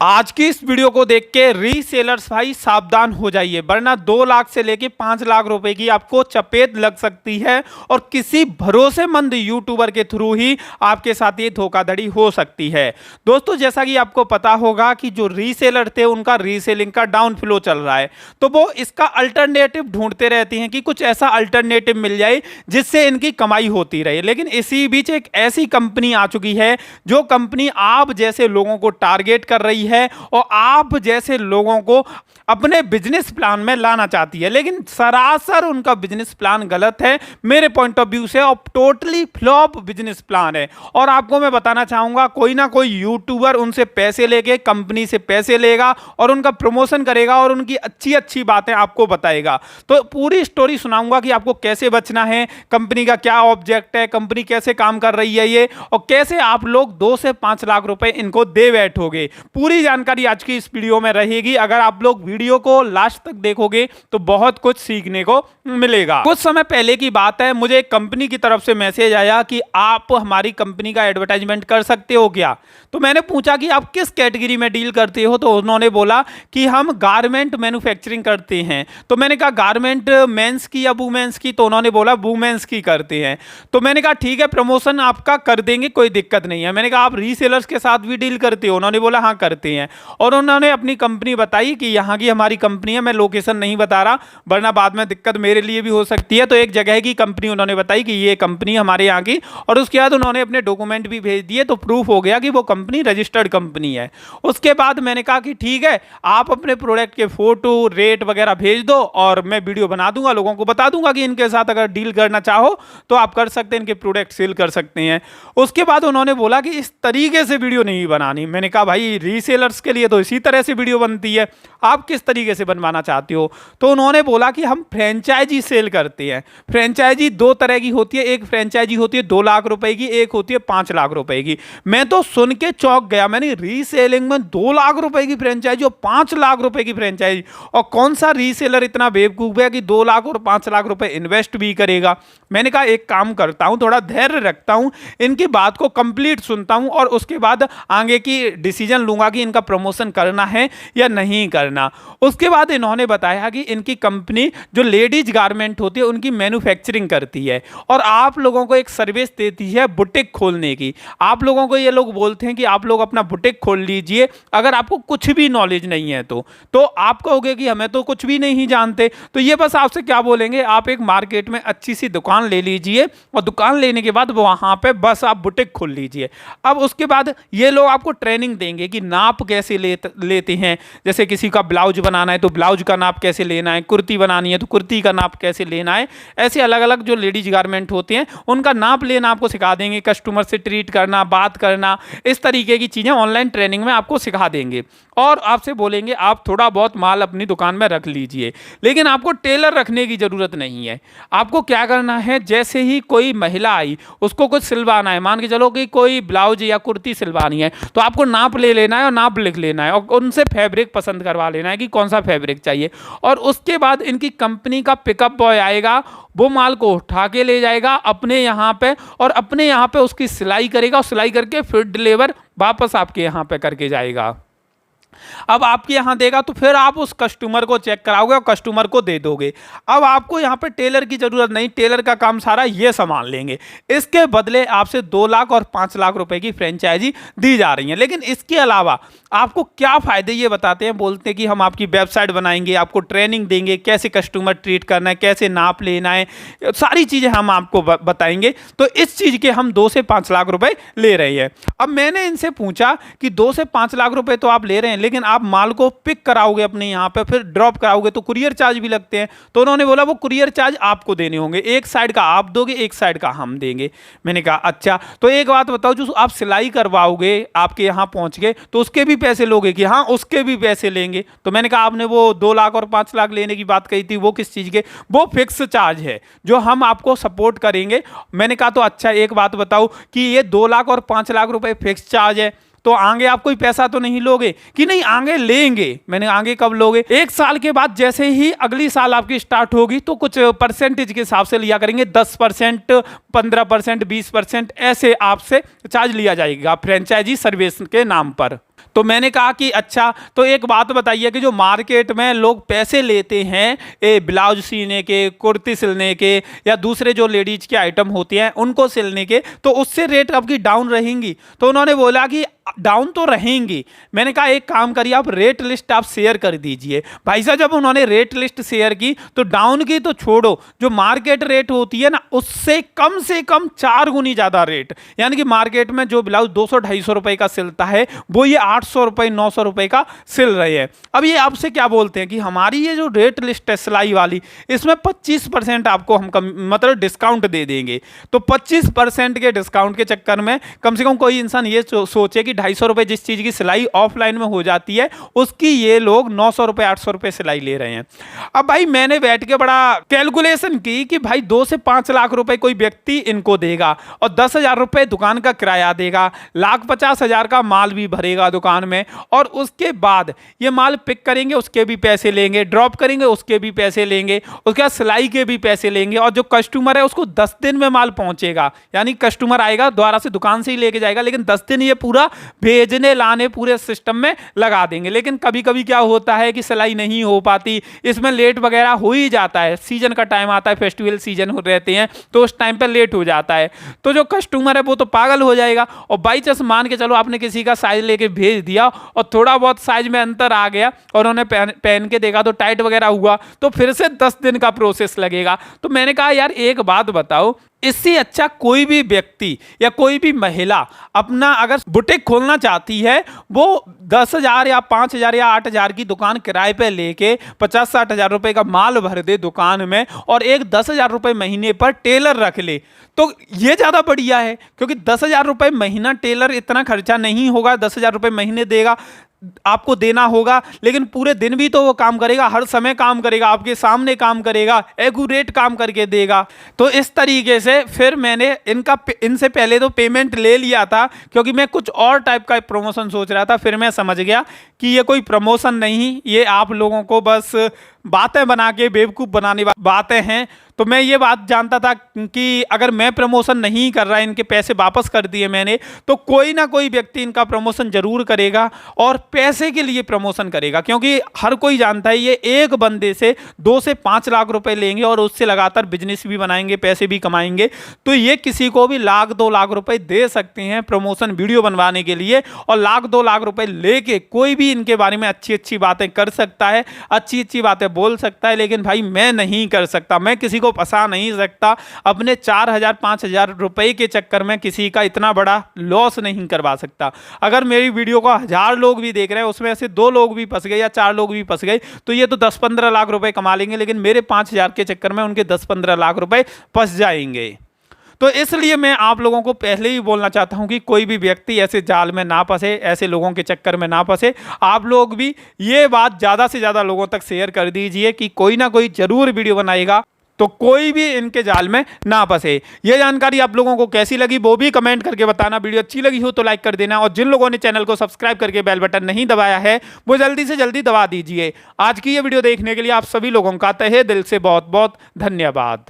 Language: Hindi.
आज की इस वीडियो को देख के रीसेलर्स भाई सावधान हो जाइए, वरना 2 लाख से लेके 5 लाख रुपए की आपको चपेट लग सकती है और किसी भरोसेमंद यूट्यूबर के थ्रू ही आपके साथ ये धोखाधड़ी हो सकती है। दोस्तों, जैसा कि आपको पता होगा कि जो रीसेलर थे उनका रीसेलिंग का डाउन फ्लो चल रहा है, तो वो इसका अल्टरनेटिव ढूंढते रहते हैं कि कुछ ऐसा अल्टरनेटिव मिल जाए जिससे इनकी कमाई होती रहे। लेकिन इसी बीच एक ऐसी कंपनी आ चुकी है जो कंपनी आप जैसे लोगों को टारगेट कर रही है और आप जैसे लोगों को अपने बिजनेस प्लान में लाना चाहती है, लेकिन सरासर उनका बिजनेस प्लान गलत है मेरे पॉइंट ऑफ व्यू से, और टोटली फ्लॉप बिजनेस प्लान है। और आपको मैं बताना चाहूंगा, कोई ना कोई यूट्यूबर उनसे पैसे लेके कंपनी से पैसे लेगा और उनका प्रमोशन करेगा और उनकी अच्छी अच्छी बातें आपको बताएगा। तो पूरी स्टोरी सुनाऊंगा कि आपको कैसे बचना है, कंपनी का क्या ऑब्जेक्ट है, कंपनी कैसे काम कर रही है ये, और कैसे आप लोग 2 से 5 लाख रुपए इनको दे बैठोगे। पूरी जानकारी आज की इस वीडियो में रहेगी। अगर आप लोग वीडियो को लास्ट तक देखोगे तो बहुत कुछ सीखने को मिलेगा। कुछ समय पहले की बात है, मुझे एक कंपनी की तरफ से मैसेज आया कि आप हमारी कंपनी का एडवर्टाइजमेंट कर सकते हो क्या। तो मैंने पूछा कि आप किस कैटेगरी में डील करते हो, तो उन्होंने बोला कि हम गारमेंट मैन्युफैक्चरिंग करते हैं। तो मैंने कहा गारमेंट मेंस की या वुमेन्स की, तो उन्होंने बोला वुमेन्स की करते हैं। तो मैंने कहा ठीक है, प्रमोशन आपका कर देंगे, कोई दिक्कत नहीं है। मैंने कहा आप रीसेलर्स के साथ भी डील करते हो, उन्होंने बोला हाँ करते हैं। और उन्होंने अपनी कंपनी बताई कि यहाँ की हमारी कंपनी है, मैं लोकेशन नहीं बता रहा वरना बाद में दिक्कत मेरे लिए भी हो सकती है। तो एक जगह की कंपनी उन्होंने बताई कि ये कंपनी हमारे यहाँ की, और उसके बाद उन्होंने अपने डॉक्यूमेंट भी भेज दिए, तो प्रूफ हो गया कि वो कंपनी रजिस्टर्ड कंपनी है। उसके बाद मैंने कहा कि ठीक है, आप अपने प्रोडक्ट के फोटो रेट वगैरह भेज दो और मैं वीडियो बना दूंगा, लोगों को बता दूंगा कि इनके साथ अगर डील करना चाहो तो आप कर सकते हैं, इनके प्रोडक्ट सेल कर सकते हैं। उसके बाद उन्होंने बोला कि इस तरीके से वीडियो नहीं बनानी। मैंने कहा भाई रीसेलर्स के लिए तो इसी तरह से वीडियो बनती है, आप किस तरीके से बनवाना चाहते हो। तो उन्होंने बोला कि हम फ्रेंचाइजी सेल करते हैं। फ्रेंचाइजी 2 तरह की होती है, एक फ्रेंचाइजी होती है 2 लाख रुपए की, एक होती है 5 लाख रुपए की। मैं तो सुन के चौंक गया, मैंने रीसेलिंग में 2 लाख रुपए की फ्रेंचाइजी और 5 लाख रुपए की फ्रेंचाइजी, और कौन सा रीसेलर इतना बेवकूफ है कि 2 लाख और 5 लाख रुपए इन्वेस्ट भी करेगा। मैंने कहा एक काम करता हूं, थोड़ा धैर्य रखता हूं, इनकी बात को कंप्लीट सुनता हूं और उसके बाद आगे की डिसीजन लूंगा कि इनका प्रमोशन करना है या नहीं करना। उसके बाद इन्होंने बताया कि इनकी कंपनी जो लेडीज गारमेंट होती है उनकी मैन्युफैक्चरिंग करती है और आप लोगों को एक सर्विस देती है बुटीक खोलने की। आप लोगों को ये लोग बोलते हैं कि आप लोग अपना बुटीक खोल लीजिए, अगर आपको कुछ भी नॉलेज नहीं है तो आप कहोगे कि हमें तो कुछ भी नहीं जानते, तो ये बस आपसे क्या बोलेंगे, आप एक मार्केट में अच्छी सी दुकान ले लीजिए और दुकान लेने के बाद वहां पे बस आप बुटीक खोल लीजिए। अब उसके बाद ये लोग आपको ट्रेनिंग देंगे कि नाप कैसे लेते हैं, जैसे किसी का ब्लाउज बनाना है तो ब्लाउज का नाप कैसे लेना है, कुर्ती बनानी है तो कुर्ती का नाप कैसे लेना है। ऐसे अलग अलग जो लेडीज गारमेंट होते हैं उनका नाप लेना आपको सिखा देंगे, कस्टमर से ट्रीट करना, बात करना, इस तरीके की चीजें ऑनलाइन ट्रेनिंग में आपको सिखा देंगे। और आपसे बोलेंगे आप थोड़ा बहुत माल अपनी दुकान में रख लीजिए, लेकिन आपको टेलर रखने की जरूरत नहीं है। आपको क्या करना है, जैसे ही कोई महिला आई उसको कुछ सिलवाना है, मान के चलो कि कोई ब्लाउज या कुर्ती सिलवानी है, तो आपको नाप ले लेना है और नाप लिख लेना है और उनसे फैब्रिक पसंद करवा लेना है कि कौन सा फैब्रिक चाहिए। और उसके बाद इनकी कंपनी का पिकअप बॉय आएगा, वो माल को उठा के ले जाएगा अपने यहाँ पे और अपने यहाँ पे उसकी सिलाई करेगा और सिलाई करके फिर डिलीवर वापस आपके यहाँ पे करके जाएगा। अब आपके यहां देगा तो फिर आप उस कस्टमर को चेक कराओगे और कस्टमर को दे दोगे। अब आपको यहां पे टेलर की जरूरत नहीं, टेलर का काम सारा ये संभाल लेंगे। इसके बदले आपसे 2 लाख और 5 लाख रुपए की फ्रेंचाइजी दी जा रही है। लेकिन इसके अलावा आपको क्या फायदे ये बताते हैं, बोलते हैं कि हम आपकी वेबसाइट बनाएंगे, आपको ट्रेनिंग देंगे, कैसे कस्टमर ट्रीट करना है, कैसे नाप लेना है, सारी चीजें हम आपको बताएंगे। तो इस चीज के हम 2 से 5 लाख रुपए ले रहे हैं। अब मैंने इनसे पूछा कि 2 से 5 लाख रुपए तो आप ले रहे हैं, लेकिन आप माल को पिक कराओगे अपने यहाँ पे, फिर ड्रॉप कराओगे तो कुरियर चार्ज भी लगते हैं। तो उन्होंने बोला वो कुरियर चार्ज आपको देने होंगे, एक साइड का आप दोगे, एक साइड का हम देंगे। मैंने कहा अच्छा, तो एक बात बताओ, जो आप सिलाई करवाओगे आपके यहाँ पहुंच गए तो उसके भी पैसे लोगे कि हाँ उसके भी पैसे लेंगे। तो मैंने कहा आपने वो 2 लाख और 5 लाख लेने की बात कही थी, वो किस चीज के, वो फिक्स चार्ज है जो हम आपको सपोर्ट करेंगे। मैंने कहा तो अच्छा एक बात बताओ कि ये 2 लाख और 5 लाख रुपए फिक्स चार्ज है, तो आगे आप कोई पैसा तो नहीं लोगे कि नहीं, आगे लेंगे। मैंने आगे कब लोगे, 1 साल के बाद, जैसे ही अगली साल आपकी स्टार्ट होगी तो कुछ परसेंटेज के हिसाब से लिया करेंगे, 10%, 15%, 20% ऐसे आपसे चार्ज लिया जाएगा फ्रेंचाइजी सर्विस के नाम पर। तो मैंने कहा कि अच्छा, तो एक बात बताइए कि जो मार्केट में लोग पैसे लेते हैं ये ब्लाउज सीने के, कुर्ती सिलने के या दूसरे जो लेडीज के आइटम होते हैं उनको सिलने के, तो उससे रेट आपकी डाउन रहेंगी? तो उन्होंने बोला कि डाउन तो रहेंगी। मैंने कहा एक काम करिए, आप रेट लिस्ट आप शेयर कर दीजिए। भाई साहब जब उन्होंने रेट लिस्ट शेयर की तो डाउन की तो छोड़ो, जो मार्केट रेट होती है ना उससे से कम 4 गुनी ज्यादा रेट, यानी कि मार्केट में जो ब्लाउज 200-250 रुपए का सिलता है वो ये 800 रुपए 900 रुपए का सिल रहे हैं। अब ये आपसे क्या बोलते हैं कि हमारी ये जो रेट लिस्ट है सिलाई वाली, इसमें 25% आपको हम मतलब डिस्काउंट दे देंगे। तो 25% के डिस्काउंट के चक्कर में कम से कम कोई इंसान ये सोचे कि 250 रुपए जिस चीज की सिलाई ऑफलाइन में हो जाती है उसकी ये लोग 900 रुपए 800 रुपए सिलाई ले रहे हैं। अब भाई मैंने बैठ के बड़ा कैलकुलेशन की कि भाई 2 से 5 लाख रुपए कोई व्यक्ति इनको देगा और 10,000 रुपए दुकान का किराया देगा, 1,50,000 का माल भी भरेगा दुकान में, और उसके बाद ये माल पिक करेंगे उसके भी पैसे लेंगे, ड्रॉप करेंगे उसके भी पैसे लेंगे, उसके बाद सिलाई के भी पैसे लेंगे, और जो कस्टमर है उसको 10 दिन में माल पहुंचेगा, यानी कस्टमर आएगा द्वारा से दुकान से ही लेके जाएगा, लेकिन 10 दिन ये पूरा भेजने लाने पूरे सिस्टम में लगा देंगे। लेकिन कभी कभी क्या होता है कि सिलाई नहीं हो पाती, इसमें लेट वगैरह हो ही जाता है, सीजन का टाइम आता है, फेस्टिवल सीजन रहते हैं तो उस टाइम पे लेट हो जाता है, तो जो कस्टमर है वो तो पागल हो जाएगा। और बाई चांस मान के चलो आपने किसी का साइज लेके भेज दिया और थोड़ा बहुत साइज में अंतर आ गया और उन्होंने पहन के देखा तो टाइट वगैरह हुआ, तो फिर से 10 दिन का प्रोसेस लगेगा। तो मैंने कहा यार एक बात बताओ, इससे अच्छा कोई भी व्यक्ति या कोई भी महिला अपना अगर बुटीक खोलना चाहती है, वो 10,000 या 5,000 या 8,000 की दुकान किराए पे लेके 50-60 हजार रुपए का माल भर दे दुकान में और एक 10,000 रुपए महीने पर टेलर रख ले, तो ये ज़्यादा बढ़िया है। क्योंकि 10,000 रुपए महीना टेलर इतना खर्चा नहीं होगा, 10,000 रुपए महीने देगा, आपको देना होगा, लेकिन पूरे दिन भी तो वो काम करेगा, हर समय काम करेगा, आपके सामने काम करेगा, एक्यूरेट काम करके देगा। तो इस तरीके से फिर मैंने इनसे पहले तो पेमेंट ले लिया था क्योंकि मैं कुछ और टाइप का प्रमोशन सोच रहा था। फिर मैं समझ गया कि ये कोई प्रमोशन नहीं, ये आप लोगों को बस बातें बना के बेवकूफ़ बनाने वाली बातें हैं। तो मैं ये बात जानता था कि अगर मैं प्रमोशन नहीं कर रहा, इनके पैसे वापस कर दिए मैंने, तो कोई ना कोई व्यक्ति इनका प्रमोशन जरूर करेगा और पैसे के लिए प्रमोशन करेगा, क्योंकि हर कोई जानता है ये एक बंदे से 2 से 5 लाख रुपए लेंगे और उससे लगातार बिजनेस भी बनाएंगे, पैसे भी कमाएंगे। तो ये किसी को भी 1,00,000-2 लाख रुपए दे सकते हैं प्रमोशन वीडियो बनवाने के लिए, और 1,00,000-2 लाख रुपए लेके कोई भी इनके बारे में अच्छी अच्छी बातें कर सकता है, अच्छी अच्छी बातें बोल सकता है। लेकिन भाई मैं नहीं कर सकता, मैं किसी को फंसा नहीं सकता, अपने 4,000-5,000 रुपए के चक्कर में किसी का इतना बड़ा लॉस नहीं करवा सकता। अगर मेरी वीडियो को 1,000 लोग भी देख रहे हैं, उसमें से 2 लोग भी फंस गए या 4 लोग भी फंस गए, तो ये तो 10-15 लाख रुपए कमा लेंगे, लेकिन मेरे 5,000 के चक्कर में उनके 10-15 लाख रुपए फंस जाएंगे। तो इसलिए मैं आप लोगों को पहले ही बोलना चाहता हूं कि कोई भी व्यक्ति ऐसे जाल में ना फंसे, ऐसे लोगों के चक्कर में ना फंसे। आप लोग भी ये बात ज़्यादा से ज़्यादा लोगों तक शेयर कर दीजिए कि कोई ना कोई ज़रूर वीडियो बनाएगा, तो कोई भी इनके जाल में ना फंसे। ये जानकारी आप लोगों को कैसी लगी वो भी कमेंट करके बताना। वीडियो अच्छी लगी हो तो लाइक कर देना, और जिन लोगों ने चैनल को सब्सक्राइब करके बेल बटन नहीं दबाया है वो जल्दी से जल्दी दबा दीजिए। आज की ये वीडियो देखने के लिए आप सभी लोगों का तहे दिल से बहुत बहुत धन्यवाद।